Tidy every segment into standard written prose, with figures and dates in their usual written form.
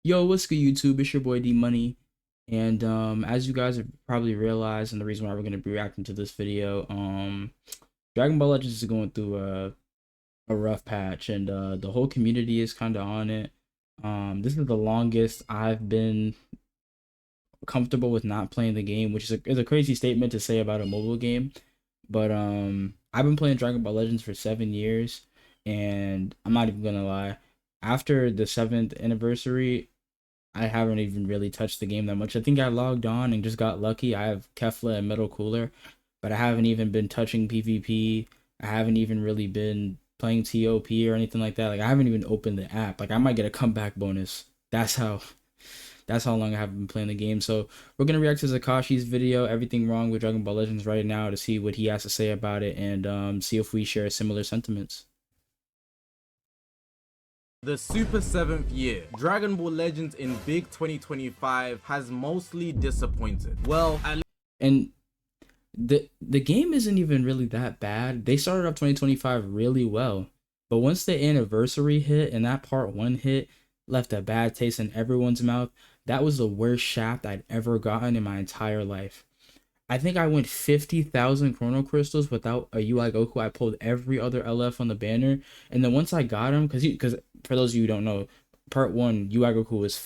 Yo, what's good, YouTube? It's your boy D Money, and as you guys have probably realized, and the reason why we're gonna be reacting to this video, Dragon Ball Legends is going through a rough patch, and the whole community is kind of on it. This is the longest I've been comfortable with not playing the game, which is a crazy statement to say about a mobile game, but I've been playing Dragon Ball Legends for 7 years, and I'm not even gonna lie. After the seventh anniversary, I haven't even really touched the game that much. I think I logged on and just got lucky. I have Kefla and Metal Cooler, but I haven't even been touching PvP. I haven't even really been playing TOP or anything like that. Like I haven't even opened the app. Like I might get a comeback bonus. That's how long I haven't been playing the game. So we're gonna react to Zakashi's video, everything wrong with Dragon Ball Legends right now, to see what he has to say about it and see if we share similar sentiments. The Super 7th year, Dragon Ball Legends in Big 2025 has mostly disappointed. Well, And the game isn't even really that bad. They started off 2025 really well, but once the anniversary hit and that part one hit, left a bad taste in everyone's mouth. That was the worst shaft I'd ever gotten in my entire life. I think I went 50,000 Chrono Crystals without a UI Goku. I pulled every other LF on the banner, and then once I got him, because for those of you who don't know, part one UI Goku was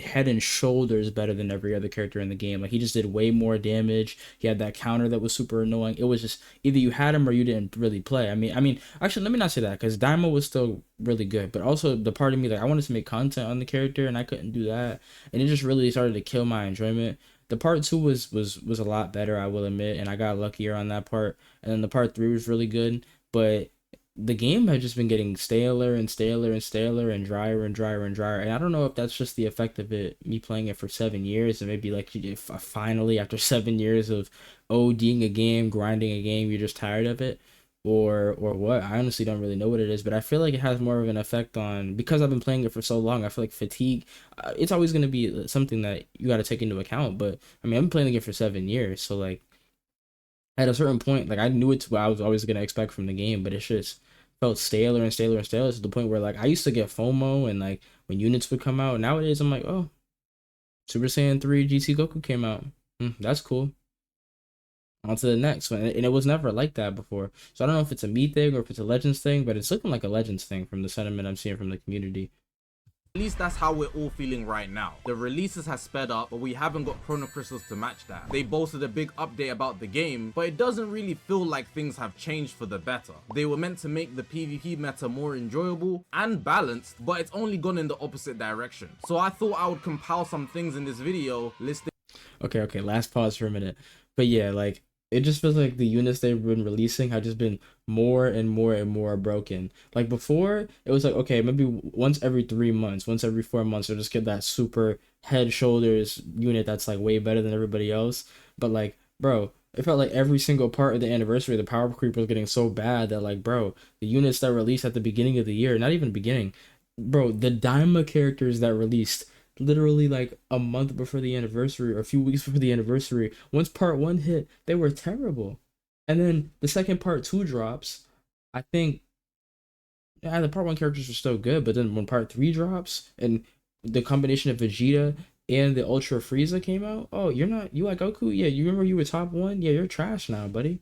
head and shoulders better than every other character in the game. Like he just did way more damage. He had that counter that was super annoying. It was just either you had him or you didn't really play. I mean, actually, let me not say that because Daima was still really good, but also the part of me like I wanted to make content on the character and I couldn't do that, and it just really started to kill my enjoyment. The part two was a lot better, I will admit, and I got luckier on that part. And then the part three was really good, but the game had just been getting staler and staler and staler and drier and drier and drier. And I don't know if that's just the effect of me playing it for 7 years, and maybe like if finally after 7 years of ODing a game, grinding a game, you're just tired of it, or what. I honestly don't really know what it is, but I feel like it has more of an effect on, because I've been playing it for so long. I feel like fatigue, it's always going to be something that you got to take into account. But I mean, I've been playing the game for 7 years, so like at a certain point, like I knew it's what I was always going to expect from the game, but it's just felt staler and staler and staler to the point where like I used to get FOMO, and like when units would come out. Nowadays I'm like, oh, Super Saiyan 3 GT Goku came out. That's cool. On to the next one. And it was never like that before. So I don't know if it's a me thing or if it's a Legends thing, but it's looking like a Legends thing from the sentiment I'm seeing from the community. at least that's how we're all feeling right now. The releases has sped up, but we haven't got Chrono Crystals to match that. They boasted a big update about the game, but it doesn't really feel like things have changed for the better. They were meant to make the PvP meta more enjoyable and balanced, but it's only gone in the opposite direction. So I thought I would compile some things in this video listing. Okay, last pause for a minute. But yeah, like it just feels like the units they've been releasing have just been more and more and more broken. Like before, it was like, okay, maybe once every 3 months, once every 4 months, they'll just get that super head shoulders unit that's like way better than everybody else. But like, bro, it felt like every single part of the anniversary, the power creep was getting so bad that like, bro, the units that released at the beginning of the year, not even beginning, bro, the Daima characters that released literally like a month before the anniversary or a few weeks before the anniversary, once part one hit, they were terrible. And then the second part two drops, I think, yeah, the part one characters were still good, but then when part three drops and the combination of Vegeta and the Ultra Frieza came out, oh, you're not, you like Goku? Yeah, you remember you were top one? Yeah, you're trash now, buddy.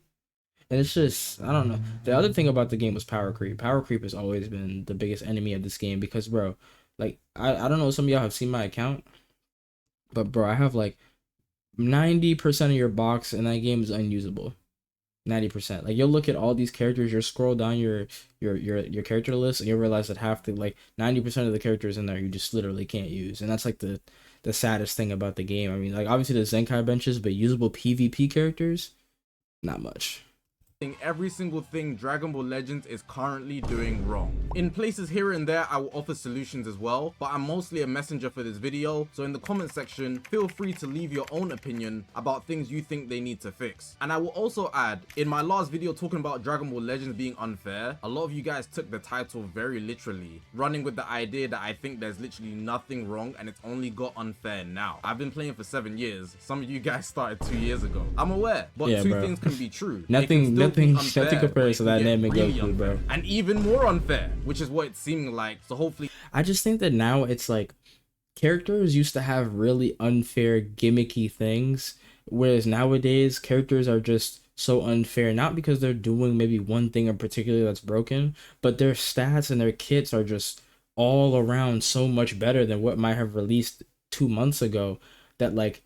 And it's just, I don't know. The other thing about the game was power creep. Power creep has always been the biggest enemy of this game because, bro, like, I don't know if some of y'all have seen my account, but, bro, I have, like, 90% of your box in that game is unusable. 90%. Like, you'll look at all these characters, you'll scroll down your character list, and you'll realize that half the, like, 90% of the characters in there you just literally can't use. And that's, like, the saddest thing about the game. I mean, like, obviously the Zenkai benches, but usable PvP characters, not much. Every single thing Dragon Ball Legends is currently doing wrong. In places here and there, I will offer solutions as well, but I'm mostly a messenger for this video, so in the comment section, feel free to leave your own opinion about things you think they need to fix. And I will also add, in my last video talking about Dragon Ball Legends being unfair, a lot of you guys took the title very literally, running with the idea that I think there's literally nothing wrong and it's only got unfair now. I've been playing for 7 years, some of you guys started 2 years ago. I'm aware, but yeah, two things can be true. Nothing compares to that name and really Goku, bro. And even more unfair, which is what it seemed like. So hopefully, I just think that now it's like characters used to have really unfair gimmicky things, whereas nowadays characters are just so unfair, not because they're doing maybe one thing in particular that's broken, but their stats and their kits are just all around so much better than what might have released 2 months ago, that like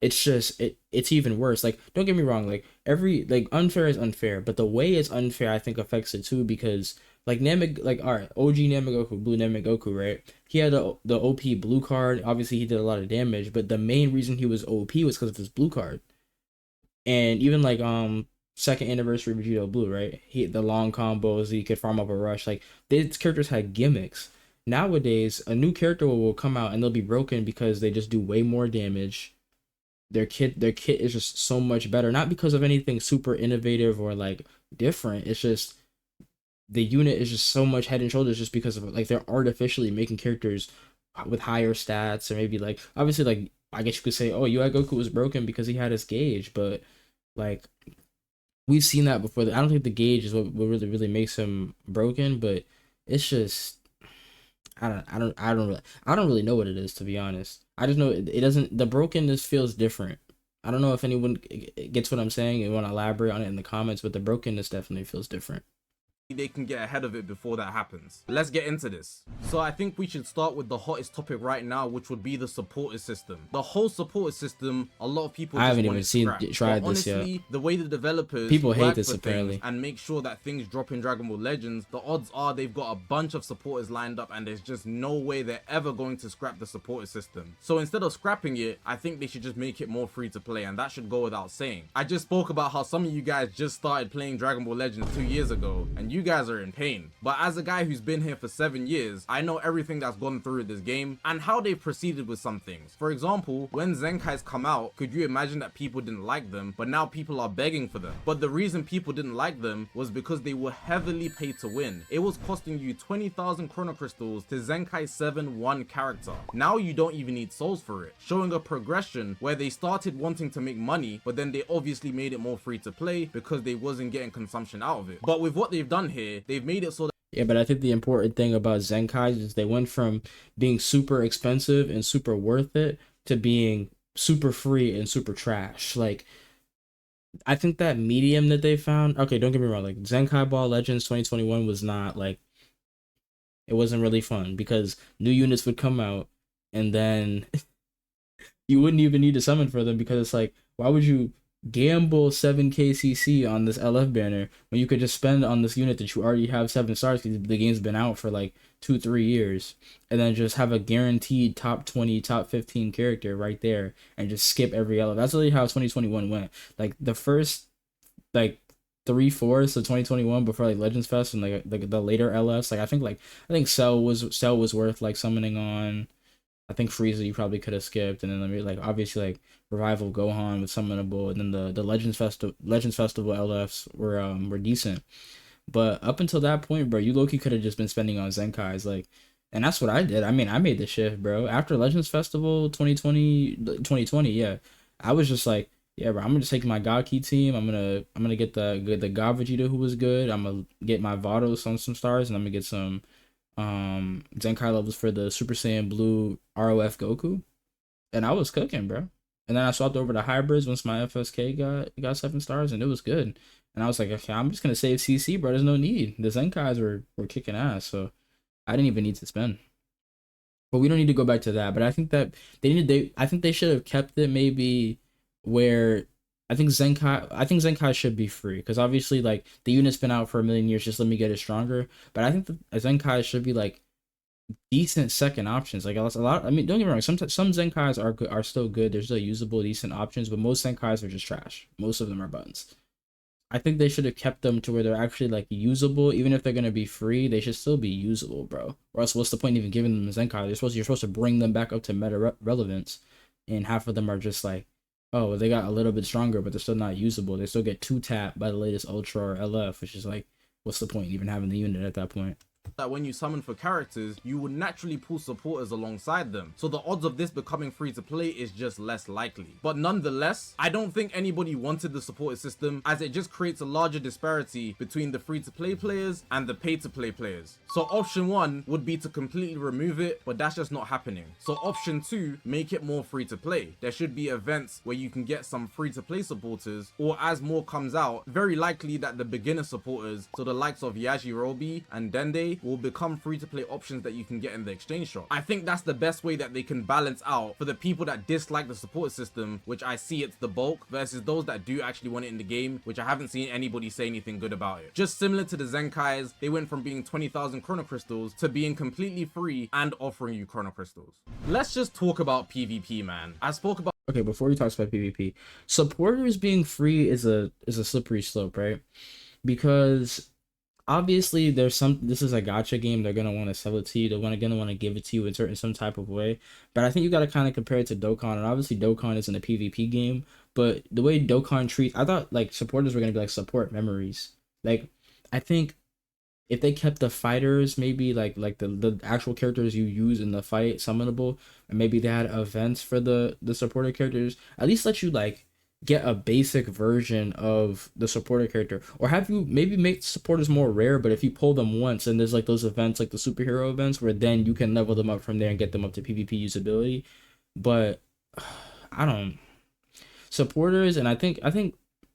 it's even worse. Like, don't get me wrong, like every like unfair is unfair, but the way it's unfair I think affects it too, because like Namek, like, all right, OG Namagoku, blue Namagoku, right? He had the OP blue card. Obviously he did a lot of damage, but the main reason he was OP was because of his blue card. And even like second anniversary Vegito Blue, right? He the long combos, he could farm up a rush. Like, these characters had gimmicks. Nowadays, a new character will come out and they'll be broken because they just do way more damage. Their kit is just so much better, not because of anything super innovative or like different. It's just the unit is just so much head and shoulders just because of like they're artificially making characters with higher stats, or maybe like obviously like I guess you could say, oh, UI Goku was broken because he had his gauge, but like we've seen that before. I don't think the gauge is what really makes him broken, but it's just I don't really know what it is, to be honest. I just know it doesn't, the brokenness feels different. I don't know if anyone gets what I'm saying and want to elaborate on it in the comments, but the brokenness definitely feels different. they can get ahead of it before that happens. Let's get into this. So I think we should start with the hottest topic right now, which would be the supporter system. The whole supporter system, a lot of people I just haven't want even it seen scrapped. tried But this honestly, yet. the way the developers People hate work this for apparently. things and make sure that things drop in Dragon Ball Legends, the odds are they've got a bunch of supporters lined up, and there's just no way they're ever going to scrap the supporter system. So instead of scrapping it, I think they should just make it more free to play, and that should go without saying. I just spoke about how some of you guys just started playing Dragon Ball Legends 2 years ago, and you guys are in pain. But as a guy who's been here for 7 years, I know everything that's gone through with this game and how they've proceeded with some things. For example, when Zenkai's come out, could you imagine that people didn't like them, but now people are begging for them? But the reason people didn't like them was because they were heavily paid to win. It was costing you 20,000 Chrono Crystals to Zenkai 7 one character. Now you don't even need souls for it, showing a progression where they started wanting to make money, but then they obviously made it more free to play because they wasn't getting consumption out of it. But with what they've done here, they've made it so that Yeah, but I think the important thing about Zenkai is they went from being super expensive and super worth it to being super free and super trash. Like, I think that medium that they found, okay, don't get me wrong, like Zenkai Ball Legends 2021 was not like, it wasn't really fun because new units would come out and then you wouldn't even need to summon for them, because it's like, why would you gamble 7k CC on this LF banner when you could just spend on this unit that you already have 7 stars because the game's been out for like 2-3 years, and then just have a guaranteed top 20, top 15 character right there and just skip every LF. That's really how 2021 went. Like the first like 3/4 of 2021 before like Legends Fest and like the later LFs, like I think Cell was worth like summoning on. I think Frieza you probably could have skipped, and then like obviously like Revival Gohan was summonable, and then the Legends Festival LFs were decent. But up until that point, bro, you Loki could have just been spending on Zenkai's, like, and that's what I did. I mean, I made the shift, bro. After Legends Festival 2020, yeah, I was just like, yeah, bro, I'm gonna just take my God Key team. I'm gonna get the God Vegeta who was good. I'm gonna get my Vados on some stars, and I'm gonna get some Zenkai levels for the Super Saiyan Blue ROF Goku, and I was cooking, bro. And then I swapped over to hybrids once my FSK got 7 stars, and it was good. And I was like, okay, I'm just gonna save CC, bro. There's no need. The Zenkais were kicking ass, so I didn't even need to spend. But we don't need to go back to that. But I think that I think they should have kept it maybe where I think Zenkai should be free, because obviously like the unit's been out for a million years. Just let me get it stronger. But I think the Zenkai should be like decent second options. Like a lot. I mean, don't get me wrong. Some Zenkais are still good. They're still usable, decent options. But most Zenkais are just trash. Most of them are buttons. I think they should have kept them to where they're actually like usable. Even if they're gonna be free, they should still be usable, bro. Or else, what's the point even giving them a Zenkai? You're supposed to bring them back up to meta relevance, and half of them are just like, oh, well, they got a little bit stronger, but they're still not usable. They still get 2 tap by the latest Ultra or LF, which is like, what's the point even having the unit at that point? that when you summon for characters, you would naturally pull supporters alongside them. So the odds of this becoming free to play is just less likely. But nonetheless, I don't think anybody wanted the supporter system, as it just creates a larger disparity between the free to play players and the pay to play players. So option 1 would be to completely remove it, but that's just not happening. So option 2, make it more free to play. There should be events where you can get some free to play supporters, or as more comes out, very likely that the beginner supporters, so the likes of Yajirobe and Dende, will become free to play options that you can get in the exchange shop. I think that's the best way that they can balance out for the people that dislike the support system, which I see it's the bulk, versus those that do actually want it in the game, which I haven't seen anybody say anything good about it. Just similar to the Zenkais, they went from being 20,000 Chrono Crystals to being completely free and offering you Chrono Crystals. Let's just talk about PvP, man. I spoke about Okay, before we talk about PvP, supporters being free is a slippery slope, right? Because obviously this is a gacha game. They're gonna want to sell it to you. Gonna want to give it to you in some type of way. But I think you got to kind of compare it to Dokkan, and obviously Dokkan isn't a PvP game, but the way Dokkan treats, I thought like supporters were gonna be like support memories. Like I think if they kept the fighters, maybe like the actual characters you use in the fight summonable, and maybe they had events for the supporter characters, at least let you like get a basic version of the supporter character, or have you maybe make supporters more rare, but if you pull them once and there's like those events like the superhero events where then you can level them up from there and get them up to PvP usability. But I don't supporters, and I think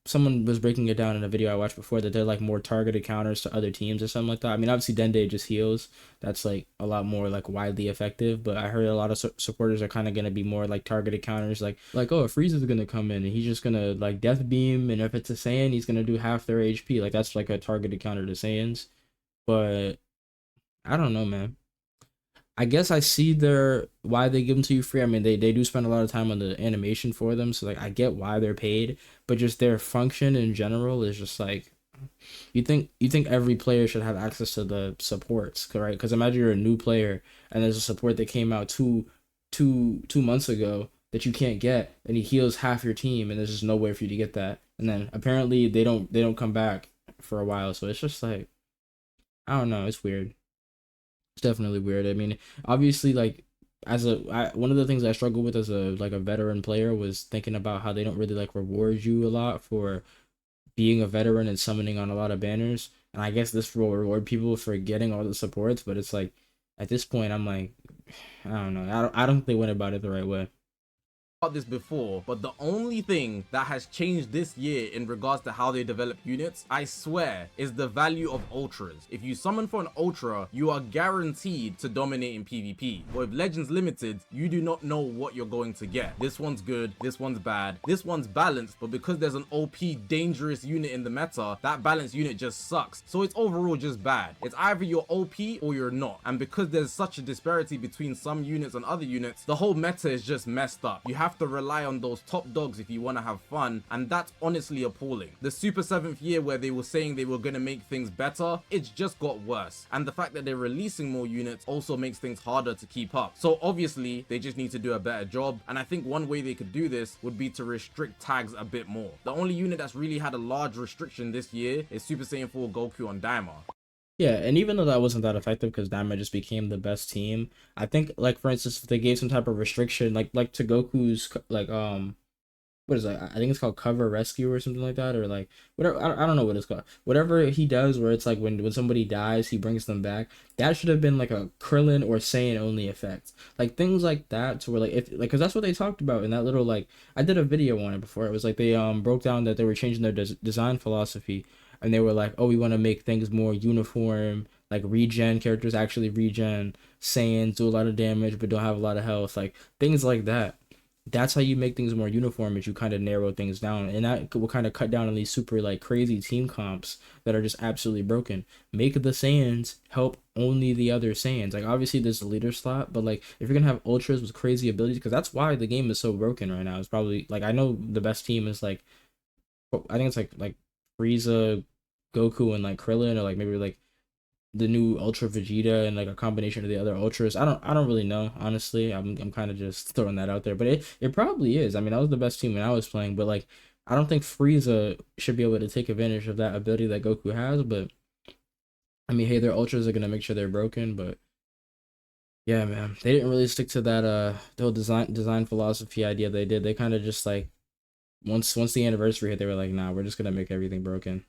someone was breaking it down in a video I watched before that they're like more targeted counters to other teams or something like that. I mean, obviously Dende just heals. That's like a lot more like widely effective. But I heard a lot of supporters are kind of gonna be more like targeted counters, like oh, Frieza's gonna come in and he's just gonna like death beam, and if it's a Saiyan, he's gonna do half their HP. Like that's like a targeted counter to Saiyans. But I don't know, man. I guess I see their why they give them to you free. I mean, they do spend a lot of time on the animation for them, so like I get why they're paid, but just their function in general is just like you think every player should have access to the supports, right? Because imagine you're a new player and there's a support that came out two months ago that you can't get, and he heals half your team, and there's just no way for you to get that. And then apparently they don't come back for a while, so it's just like I don't know, it's weird. It's definitely weird. I mean, obviously, like one of the things I struggle with as a veteran player was thinking about how they don't really like reward you a lot for being a veteran and summoning on a lot of banners. And I guess this will reward people for getting all the supports, but it's like at this point I'm like I don't know. I don't think they went about it the right way. about this before, but the only thing that has changed this year in regards to how they develop units, I swear, is the value of ultras. If you summon for an ultra, you are guaranteed to dominate in PvP. But with Legends Limited, you do not know what you're going to get. This one's good, this one's bad, this one's balanced, but because there's an OP dangerous unit in the meta, that balanced unit just sucks. So it's overall just bad. It's either you're OP or you're not. And because there's such a disparity between some units and other units, the whole meta is just messed up. You have to rely on those top dogs if you want to have fun, and that's honestly appalling. The Super 7th year where they were saying they were going to make things better, it's just got worse, and the fact that they're releasing more units also makes things harder to keep up. So obviously they just need to do a better job, and I think one way they could do this would be to restrict tags a bit more. The only unit that's really had a large restriction this year is Super Saiyan 4 Goku on Daima. Yeah, and even though that wasn't that effective because Daima just became the best team, I think like for instance if they gave some type of restriction like to Goku's like what is that? I think it's called cover rescue or something like that, or like whatever. I don't know what it's called. Whatever he does, where it's like when somebody dies, he brings them back. That should have been like a Krillin or Saiyan only effect, like things like that. To where like if like because that's what they talked about in that little like I did a video on it before. It was like they broke down that they were changing their design philosophy, and they were like, oh, we want to make things more uniform. Like regen characters actually regen, Saiyans do a lot of damage but don't have a lot of health, like things like that. That's how you make things more uniform, is you kind of narrow things down, and that will kind of cut down on these super like crazy team comps that are just absolutely broken. Make the Saiyans help only the other Saiyans. Like obviously there's the leader slot, but like if you're gonna have ultras with crazy abilities, because that's why the game is so broken right now. It's probably like I know the best team is like I think it's like Frieza, Goku, and like Krillin, or like maybe like the new Ultra Vegeta and like a combination of the other Ultras. I don't really know, honestly. I'm kind of just throwing that out there, but it probably is. I mean, that was the best team when I was playing, but like I don't think Frieza should be able to take advantage of that ability that Goku has, but I mean, hey, their ultras are gonna make sure they're broken, but yeah, man, they didn't really stick to that the whole design philosophy idea they did. They kind of just like once the anniversary hit, they were like, nah, we're just gonna make everything broken.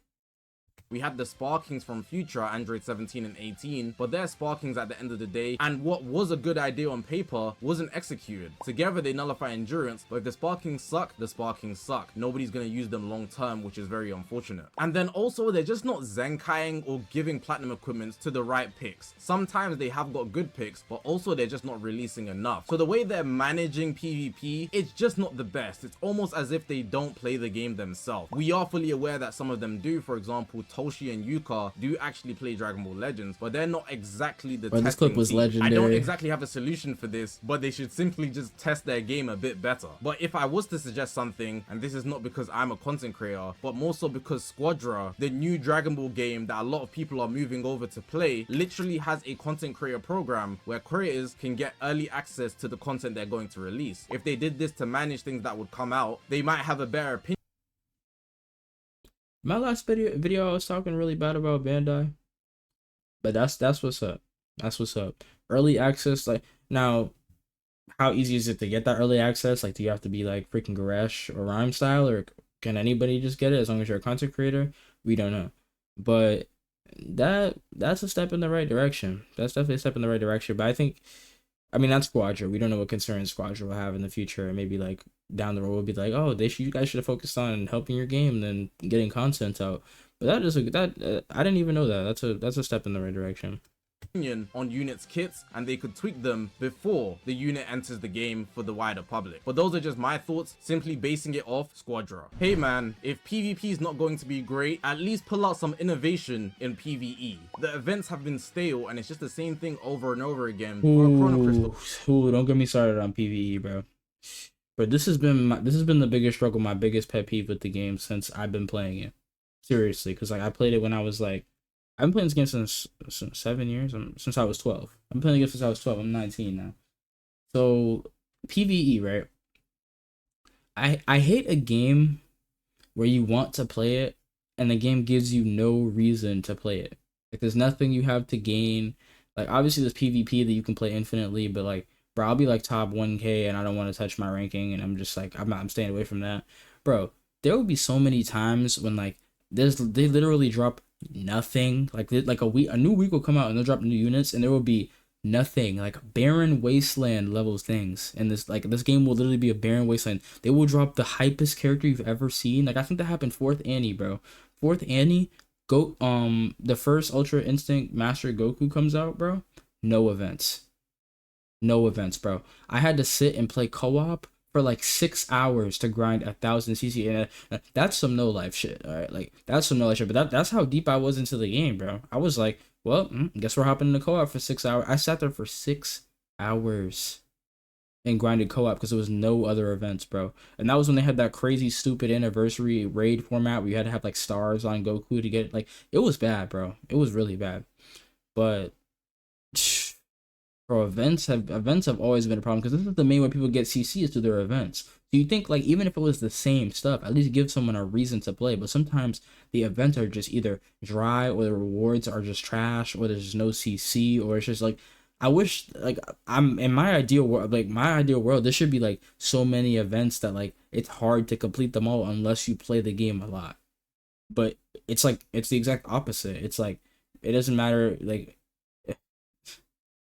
We had the Sparkings from Future, Android 17 and 18, but they're Sparkings at the end of the day, and what was a good idea on paper wasn't executed. Together they nullify endurance, but if the Sparkings suck, the Sparkings suck. Nobody's gonna use them long term, which is very unfortunate. And then also, they're just not Zenkaiing or giving platinum equipments to the right picks. Sometimes they have got good picks, but also they're just not releasing enough. So the way they're managing PvP, it's just not the best. It's almost as if they don't play the game themselves. We are fully aware that some of them do. For example, Toshi and Yuka do actually play Dragon Ball Legends, but they're not exactly the Bro, this clip was team. legendary. I don't exactly have a solution for this, but they should simply just test their game a bit better. But if I was to suggest something, and this is not because I'm a content creator, but more so because Squadra, the new Dragon Ball game that a lot of people are moving over to play, literally has a content creator program where creators can get early access to the content they're going to release. If they did this to manage things that would come out, they might have a better opinion. My last video I was talking really bad about Bandai, but that's what's up. That's what's up. Early access, like now, how easy is it to get that early access? Like, do you have to be like freaking Garesh or Rhyme style, or can anybody just get it as long as you're a content creator? We don't know, but that's a step in the right direction. That's definitely a step in the right direction. But I think, I mean, that's Squadra. We don't know what concerns Squadra will have in the future. And maybe like down the road, we'll be like, oh, you guys should have focused on helping your game than getting content out. But I didn't even know that. That's a step in the right direction. On units kits, and they could tweak them before the unit enters the game for the wider public. But those are just my thoughts, simply basing it off Squadra. Hey man, if PvP is not going to be great, at least pull out some innovation in PvE. The events have been stale and it's just the same thing over and over again for a Chrono Crystal. Ooh, don't get me started on PvE, bro. But this has been the biggest struggle, my biggest pet peeve with the game since I've been playing it. Seriously, because like I played it when I was like, I've been playing this game since 7 years. Since I was 12. I've been playing it since I was 12. I'm 19 now. So PvE, right? I hate a game where you want to play it and the game gives you no reason to play it. Like there's nothing you have to gain. Like obviously there's PvP that you can play infinitely, but like bro, I'll be like top 1K and I don't want to touch my ranking and I'm just like I'm staying away from that. Bro, there will be so many times when like they literally drop nothing, like a new week will come out and they'll drop new units and there will be nothing, like barren wasteland level things, and this game will literally be a barren wasteland. They will drop the hypest character you've ever seen. Like I think that happened fourth Annie, bro. Fourth Annie, go the first Ultra Instinct Master Goku comes out, bro. No events, no events, bro. I had to sit and play co-op for like 6 hours to grind 1,000 CC, and that's some no life shit. All right, like that's some no life shit. But that's how deep I was into the game, bro. I was like, well, guess we're hopping in the co-op for 6 hours. I sat there for 6 hours and grinded co-op because there was no other events, bro. And that was when they had that crazy stupid anniversary raid format where you had to have like stars on Goku to get it. Like it was bad, bro. It was really bad. But bro, events have always been a problem because this is the main way people get CC is through their events. So you think like even if it was the same stuff, at least give someone a reason to play. But sometimes the events are just either dry or the rewards are just trash or there's just no CC or it's just like I wish like I'm in my ideal world, like my ideal world, there should be like so many events that like it's hard to complete them all unless you play the game a lot. But it's like it's the exact opposite. It's like it doesn't matter like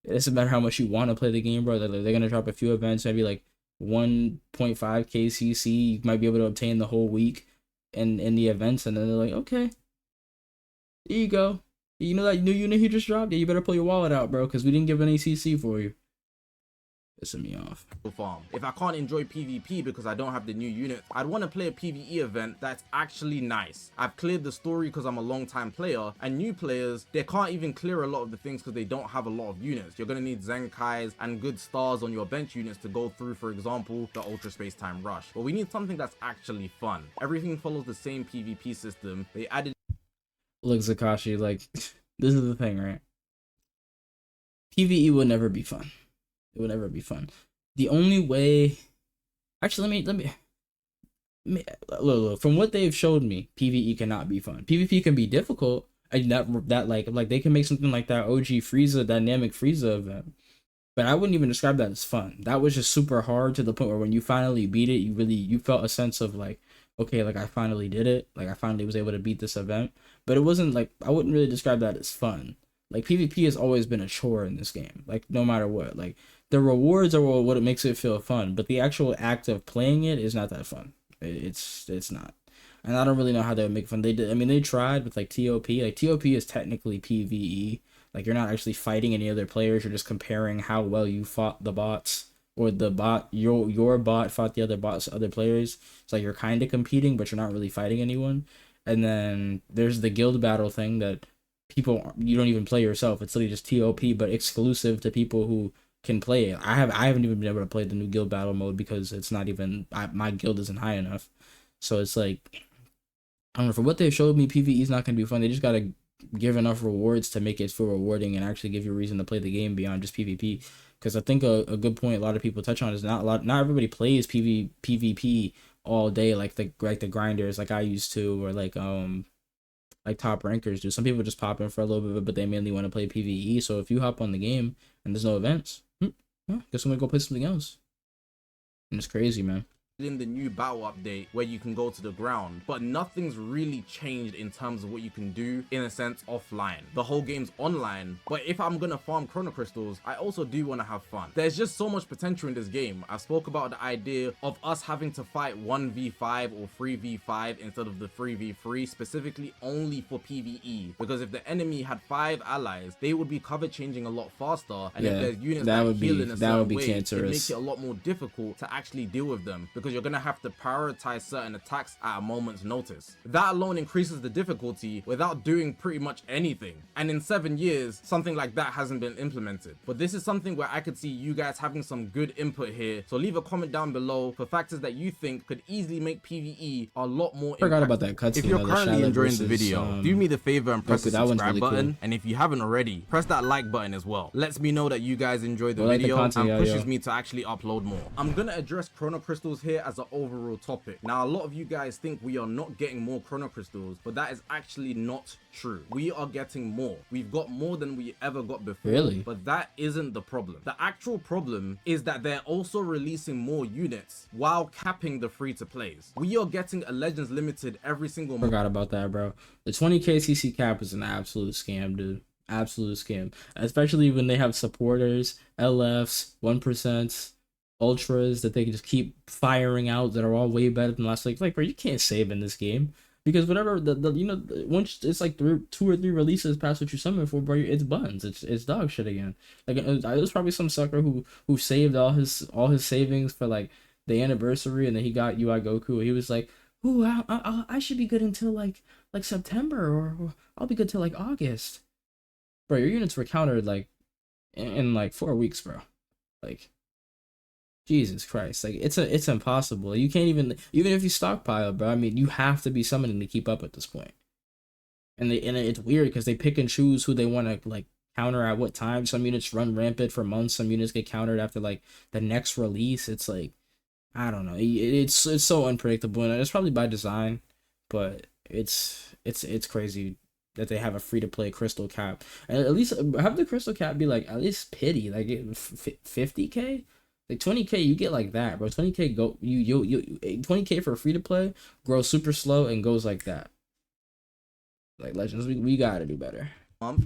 it doesn't matter how much you want to play the game, bro. They're gonna drop a few events, maybe like 1.5 KCC. You might be able to obtain the whole week in the events, and then they're like, okay, there you go. You know that new unit he just dropped? Yeah, you better pull your wallet out, bro, because we didn't give any CC for you. Pissing me off. Farm. If I can't enjoy PvP because I don't have the new unit, I'd want to play a PvE event that's actually nice. I've cleared the story because I'm a long time player, and new players, they can't even clear a lot of the things because they don't have a lot of units. You're going to need Zenkais and good stars on your bench units to go through, for example, the Ultra Space Time Rush. But we need something that's actually fun. Everything follows the same PvP system. They added... Look, Zakashi, like, this is the thing, right? PvE will never be fun. It will never be fun. The only way, actually, let me look, from what they've showed me, PvE cannot be fun. PvP can be difficult, And that like they can make something like that OG Frieza dynamic Frieza event, but I wouldn't even describe that as fun. That was just super hard to the point where when you finally beat it, you felt a sense of like, okay, like I finally did it, like I finally was able to beat this event. But it wasn't like, I wouldn't really describe that as fun. Like PvP has always been a chore in this game. Like no matter what, like the rewards are what it makes it feel fun, but the actual act of playing it is not that fun. It's not. And I don't really know how they would make fun. They did. I mean, they tried with like TOP. Like TOP is technically PVE. Like you're not actually fighting any other players. You're just comparing how well you fought the bots, or the bot your bot fought the other players. It's like you're kind of competing, but you're not really fighting anyone. And then there's the guild battle thing that you don't even play yourself. It's literally just TOP, but exclusive to people who can play it. I haven't even been able to play the new guild battle mode because it's not even my guild isn't high enough. So it's like, I don't know, for what they showed me, PvE is not going to be fun. They just got to give enough rewards to make it feel rewarding and actually give you a reason to play the game beyond just PvP. Because I think a good point a lot of people touch on is not everybody plays PvP all day like the grinders like I used to, or like top rankers do. Some people just pop in for a little bit, but they mainly want to play PvE. So if you hop on the game and there's no events, guess I'm gonna go play something else. And it's crazy, man. In the new battle update where you can go to the ground, but nothing's really changed in terms of what you can do in a sense offline. The whole game's online, but if I'm gonna farm chrono crystals, I also do want to have fun. There's just so much potential in this game. I spoke about the idea of us having to fight 1v5 or 3v5 instead of the 3v3, specifically only for PvE, because if the enemy had 5 allies, they would be cover changing a lot faster, and if there's units that heal in a certain way, it makes it a lot more difficult to actually deal with them, because you're gonna have to prioritize certain attacks at a moment's notice. That alone increases the difficulty without doing pretty much anything. And in 7 years, something like that hasn't been implemented. But this is something where I could see you guys having some good input here. So leave a comment down below for factors that you think could easily make PvE a lot more impactful. Forgot about that cutscene. If you're currently enjoying the video, do me the favor and press the subscribe button. Cool. And if you haven't already, press that like button as well. Lets me know that you guys enjoy the video and pushes me to actually upload more. I'm gonna address chrono crystals here as an overall topic. Now, a lot of you guys think we are not getting more chrono crystals, but that is actually not true. We are getting more. We've got more than we ever got before. Really? But that isn't the problem. The actual problem is that they're also releasing more units while capping the free-to-plays. We are getting a Legends Limited every single month. Forgot about that, bro. The 20k CC cap is an absolute scam, dude. Absolute scam. Especially when they have supporters, LFs, 1%, ultras that they can just keep firing out that are all way better than last. Like bro, you can't save in this game, because whatever the you know, once it's like 2 or 3 releases past what you summon for, bro, it's buns. It's dog shit again. Like it was probably some sucker who saved all his savings for like the anniversary, and then he got UI Goku. He was like, ooh, I should be good until like September, or I'll be good till like August. Bro, your units were countered like in like 4 weeks, bro. Like, Jesus Christ, like it's impossible. You can't even if you stockpile, bro. I mean, you have to be summoning to keep up at this point. And it's weird because they pick and choose who they want to like counter at what time. Some units run rampant for months. Some units get countered after like the next release. It's like, I don't know. It's so unpredictable, and it's probably by design, but it's crazy that they have a free to play crystal cap, and at least have the crystal cap be like at least pity, like 50k. Like 20k, you get like that, bro. 20k 20k for free to play grows super slow and goes like that. Like Legends, we gotta do better.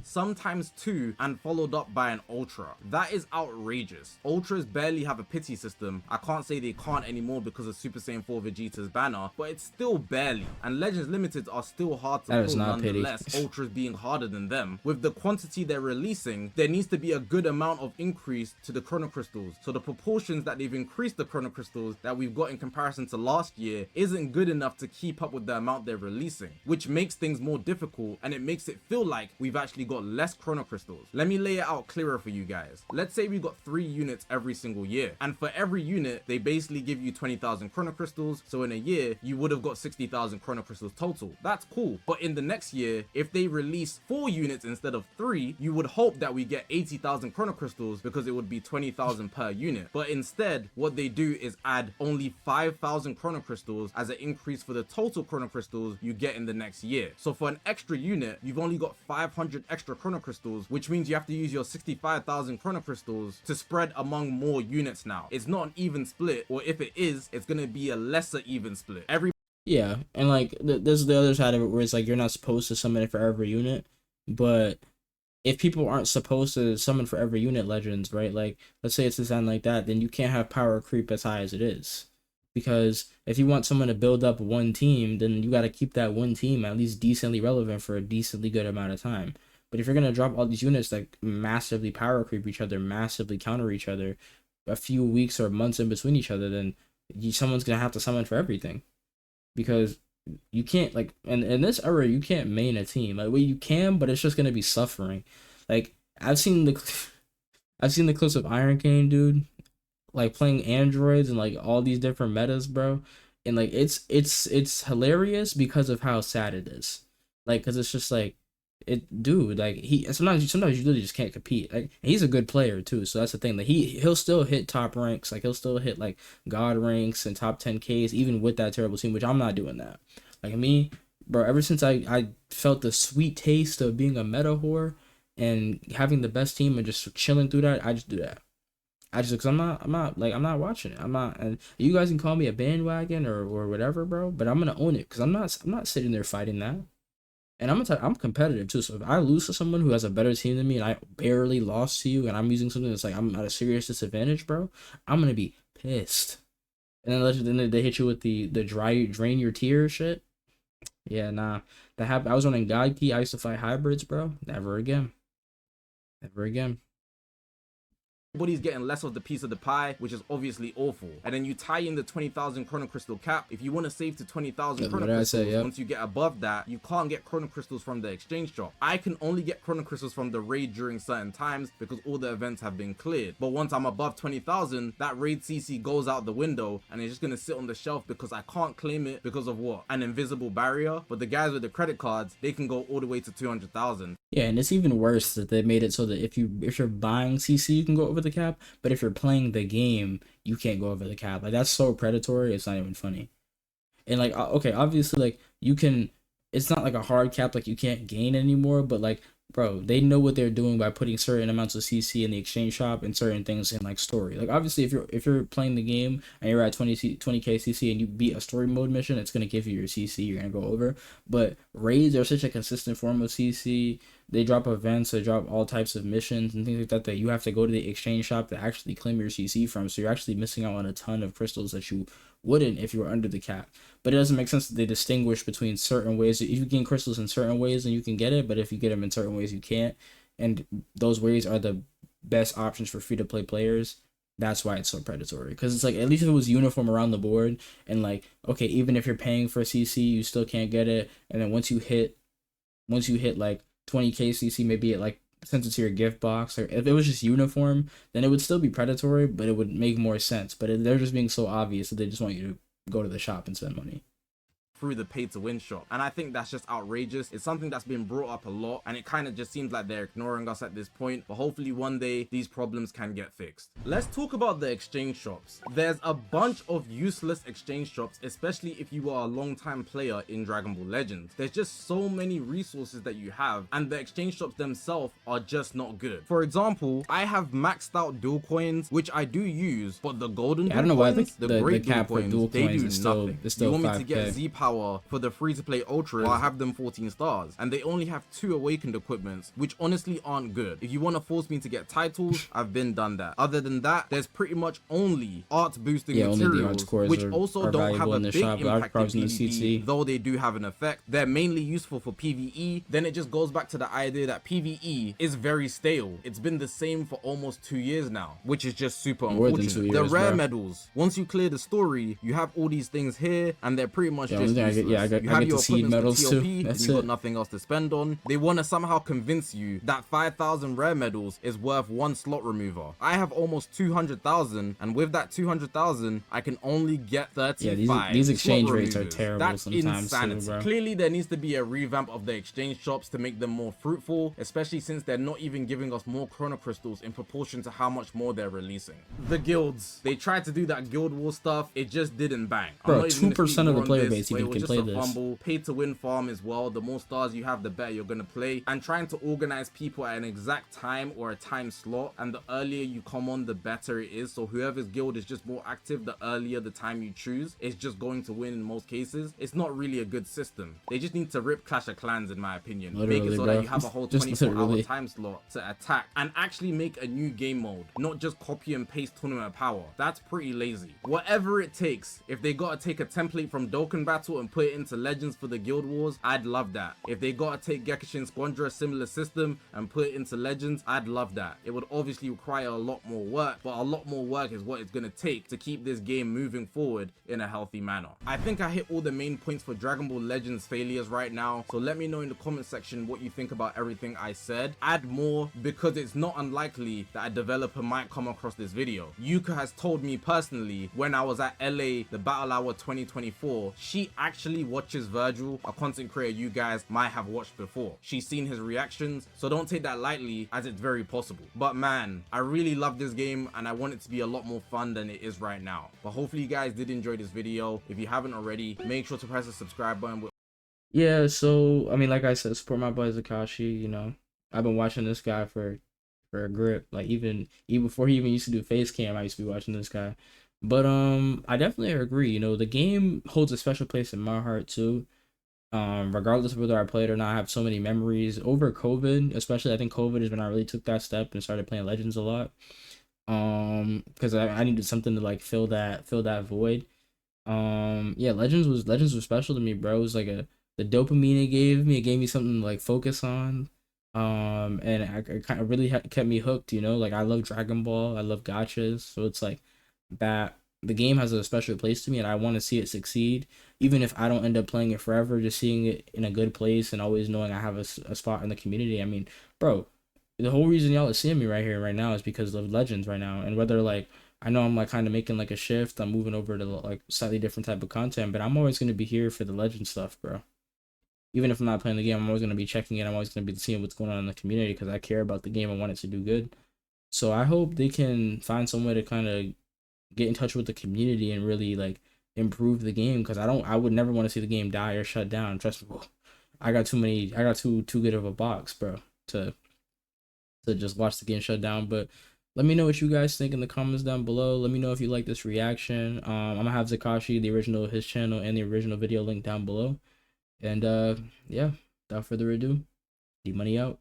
Sometimes 2, and followed up by an ultra. That is outrageous. Ultras barely have a pity system. I can't say they can't anymore because of Super Saiyan 4 Vegeta's banner, but it's still barely. And Legends Limiteds are still hard to pull nonetheless, Ultras being harder than them. With the quantity they're releasing, there needs to be a good amount of increase to the chrono crystals. So the proportions that they've increased the chrono crystals that we've got in comparison to last year isn't good enough to keep up with the amount they're releasing, which makes things more difficult, and it makes it feel like we've actually got less chrono crystals. Let me lay it out clearer for you guys. Let's say we got 3 units every single year, and for every unit they basically give you 20,000 chrono crystals, so in a year you would have got 60,000 chrono crystals total. That's cool, but in the next year, if they release 4 units instead of 3, you would hope that we get 80,000 chrono crystals because it would be 20,000 per unit. But instead, what they do is add only 5,000 chrono crystals as an increase for the total chrono crystals you get in the next year. So for an extra unit, you've only got 500 extra chrono crystals, which means you have to use your 65,000 chrono crystals to spread among more units now. It's not an even split, or if it is, it's gonna be a lesser even split. Yeah, and like there's the other side of it where it's like you're not supposed to summon it for every unit, but if people aren't supposed to summon for every unit legends, right? Like let's say it's designed like that, then you can't have power creep as high as it is. Because if you want someone to build up one team, then you got to keep that one team at least decently relevant for a decently good amount of time. But if you're going to drop all these units that massively power creep each other, massively counter each other, a few weeks or months in between each other, then someone's going to have to summon for everything. Because you can't, like, in this era, you can't main a team. Like, well, you can, but it's just going to be suffering. Like, I've seen the clips of Iron Cane, dude, like playing androids and like all these different metas, bro, and like it's hilarious because of how sad it is. Like, because it's just like dude, like he sometimes you literally just can't compete. Like, and he's a good player too, so that's the thing. Like he'll still hit top ranks, like he'll still hit like god ranks and top 10Ks even with that terrible team, which I'm not doing that. Like me, bro, ever since I felt the sweet taste of being a meta whore and having the best team and just chilling through that, I just do that. Because I'm not watching it. I'm not, and you guys can call me a bandwagon or whatever, bro, but I'm gonna own it because I'm not sitting there fighting that. And I'm competitive too. So if I lose to someone who has a better team than me and I barely lost to you and I'm using something that's like I'm at a serious disadvantage, bro, I'm gonna be pissed. And then they hit you with the drain your tears shit. Yeah, nah. That happened. I was running God Key. I used to fight hybrids, bro. Never again. Never again. Everybody's getting less of the piece of the pie, which is obviously awful. And then you tie in the 20,000 chrono crystal cap. If you want to save to 20,000 chrono crystals, once you get above that, you can't get chrono crystals from the exchange shop. I can only get chrono crystals from the raid during certain times because all the events have been cleared. But once I'm above 20,000, that raid CC goes out the window and it's just going to sit on the shelf because I can't claim it because of what? An invisible barrier. But the guys with the credit cards, they can go all the way to 200,000. Yeah, and it's even worse that they made it so that if you're buying CC, you can go over the cap, but if you're playing the game, you can't go over the cap. Like, that's so predatory, it's not even funny. And like, okay, obviously, like, you can, it's not like a hard cap, like you can't gain anymore, but like, bro, they know what they're doing by putting certain amounts of CC in the exchange shop and certain things in like story. Like, obviously, if you're playing the game and you're at 20k CC and you beat a story mode mission, it's gonna give you your CC. You're gonna go over. But raids are such a consistent form of CC. They drop events, they drop all types of missions and things like that you have to go to the exchange shop to actually claim your CC from. So you're actually missing out on a ton of crystals that you wouldn't if you were under the cap. But it doesn't make sense that they distinguish between certain ways. If you gain crystals in certain ways, then you can get it, but if you get them in certain ways, you can't. And those ways are the best options for free-to-play players. That's why it's so predatory. Because it's like, at least if it was uniform around the board, and like, okay, even if you're paying for CC, you still can't get it. And then once you hit like 20k CC, maybe it like sends it to your gift box, or if it was just uniform, then it would still be predatory, but it would make more sense. But they're just being so obvious that they just want you to go to the shop and spend money through the pay to win shop. And I think that's just outrageous. It's something that's been brought up a lot and it kind of just seems like they're ignoring us at this point, but hopefully one day these problems can get fixed. Let's talk about the exchange shops. There's a bunch of useless exchange shops, especially if you are a long time player in Dragon Ball Legends. There's just so many resources that you have and the exchange shops themselves are just not good. For example, I have maxed out dual coins, which I do use, but the golden dual I don't know why coins, the great cap dual for dual coins, they coins do is nothing. still you want me 5K. to get Z power for the free-to-play ultras, I have them 14 stars and they only have 2 awakened equipments, which honestly aren't good. If you want to force me to get titles, I've been done that. Other than that, there's pretty much only art boosting materials, which also don't have a big impact in PvP, though they do have an effect. They're mainly useful for PvE. Then it just goes back to the idea that PvE is very stale. It's been the same for almost 2 years now, which is just super unfortunate. The rare medals, once you clear the story, you have all these things here and they're pretty much just Yeah, useless. You I have get to your see equipments for medals too. TLP, and That's you got it. nothing else to spend on. They want to somehow convince you that 5,000 rare medals is worth one slot remover. I have almost 200,000, and with that 200,000, I can only get Yeah, 35 these slot exchange rates are removers. terrible That's sometimes too, insanity. bro. Clearly, there needs to be a revamp of the exchange shops to make them more fruitful, especially since they're not even giving us more chrono crystals in proportion to how much more they're releasing. The guilds, they tried to do that guild war stuff, it just didn't bang. I'm Bro, not even gonna speak 2% of more the on player this, base but it even was can just play a this. fumble. Pay to win farm as well. The more stars you have, the better you're gonna play. And trying to organize people at an exact time or a time slot, and the earlier you come on, the better it is. So whoever's guild is just more active, the earlier the time you choose, is just going to win in most cases. It's not really a good system. They just need to rip Clash of Clans, in my opinion. Make it Literally, so bro. that you have a whole Just 24-hour literally. time slot to attack, and actually make a new game mode, not just copy and paste tournament power. That's pretty lazy. Whatever it takes, if they gotta take a template from Dokkan Battle and put it into Legends for the Guild Wars, I'd love that. If they gotta take Gekishin Squandra, a similar system, and put it into Legends, I'd love that. It would obviously require a lot more work, but a lot more work is what it's gonna take to keep this game moving forward in a healthy manner. I think I hit all the main points for Dragon Ball Legends failures right now, so let me know in the comment section what you think about everything I said. Add more, because it's not unlikely that a developer might come across this video. Yuka has told me personally, when I was at LA, the Battle Hour 2024, she actually watches Virgil, a content creator you guys might have watched before. She's seen his reactions, so don't take that lightly, as it's very possible. But man, I really love this game, and I want it to be a lot more fun than it is right now. But hopefully you guys did enjoy this video. If you haven't already, make sure to press the subscribe button. Yeah, so I mean, like I said, support my boy Zakashi. You know, I've been watching this guy for a grip. Like even before he even used to do face cam, I used to be watching this guy. But I definitely agree. You know, the game holds a special place in my heart too. Regardless of whether I played or not, I have so many memories over COVID. Especially, I think COVID is when I really took that step and started playing Legends a lot. Because I needed something to like fill that void. Yeah, Legends was special to me, bro. It was like the dopamine it gave me something to like focus on. And it kind of really kept me hooked, you know. Like I love Dragon Ball, I love gachas, so it's like that the game has a special place to me, and I want to see it succeed, even if I don't end up playing it forever. Just seeing it in a good place and always knowing I have a spot in the community. I mean, bro, the whole reason y'all are seeing me right here right now is because of Legends right now, and whether like I know I'm like kind of making like a shift. I'm moving over to like slightly different type of content, but I'm always gonna be here for the legend stuff, bro. Even if I'm not playing the game, I'm always gonna be checking it. I'm always gonna be seeing what's going on in the community because I care about the game. I want it to do good. So I hope they can find some way to kind of get in touch with the community and really like improve the game because I would never want to see the game die or shut down. Trust me, I got too good of a box, bro, to just watch the game shut down. But let me know what you guys think in the comments down below. Let me know if you like this reaction. I'm gonna have Zakashi, the original, his channel, and the original video link down below. And yeah, without further ado, D Money out.